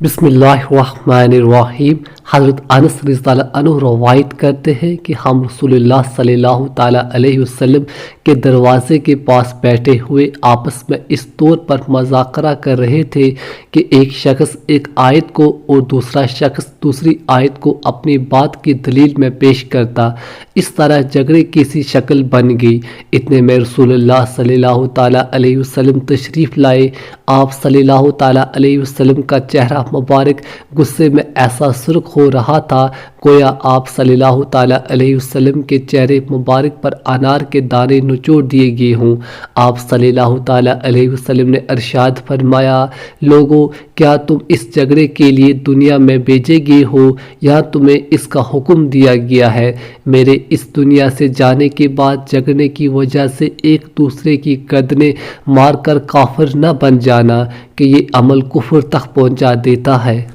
बिस्मिल्लाहिर्रहमानिर्रहीम। हज़रत अनस रज़ियल्लाहु अन्हु रवायत करते हैं कि हम रसूलुल्लाह सल्लल्लाहु ताला अलैहि वसल्लम के दरवाज़े के पास बैठे हुए आपस में इस तौर पर मज़ाकरा कर रहे थे कि एक शख्स एक आयत को और दूसरा शख्स दूसरी आयत को अपनी बात की दलील में पेश करता। इस तरह झगड़े की सी शक्ल बन गई। इतने में रसूलुल्लाह सल्लल्लाहु ताला अलैहि वसल्लम तशरीफ़ लाए। आप सल्लल्लाहु ताला अलैहि वसल्लम का चेहरा मुबारक गुस्से में ऐसा सुर्ख हो रहा था गोया आप सल्लल्लाहु ताला अलैहि वसल्लम के चेहरे मुबारक पर अनार के दाने निचोड़ दिए गए हों। आप सल्लल्लाहु ताला अलैहि वसल्लम ने इरशाद फरमाया, लोगों, क्या तुम इस झगड़े के लिए दुनिया में भेजे गए हो या तुम्हें इसका हुक्म दिया गया है? मेरे इस दुनिया से जाने के बाद झगड़ने की वजह से एक दूसरे की गर्दनें मारकर काफिर न बन जाना कि ये अमल कुफ्र तक पहुंचा देता है।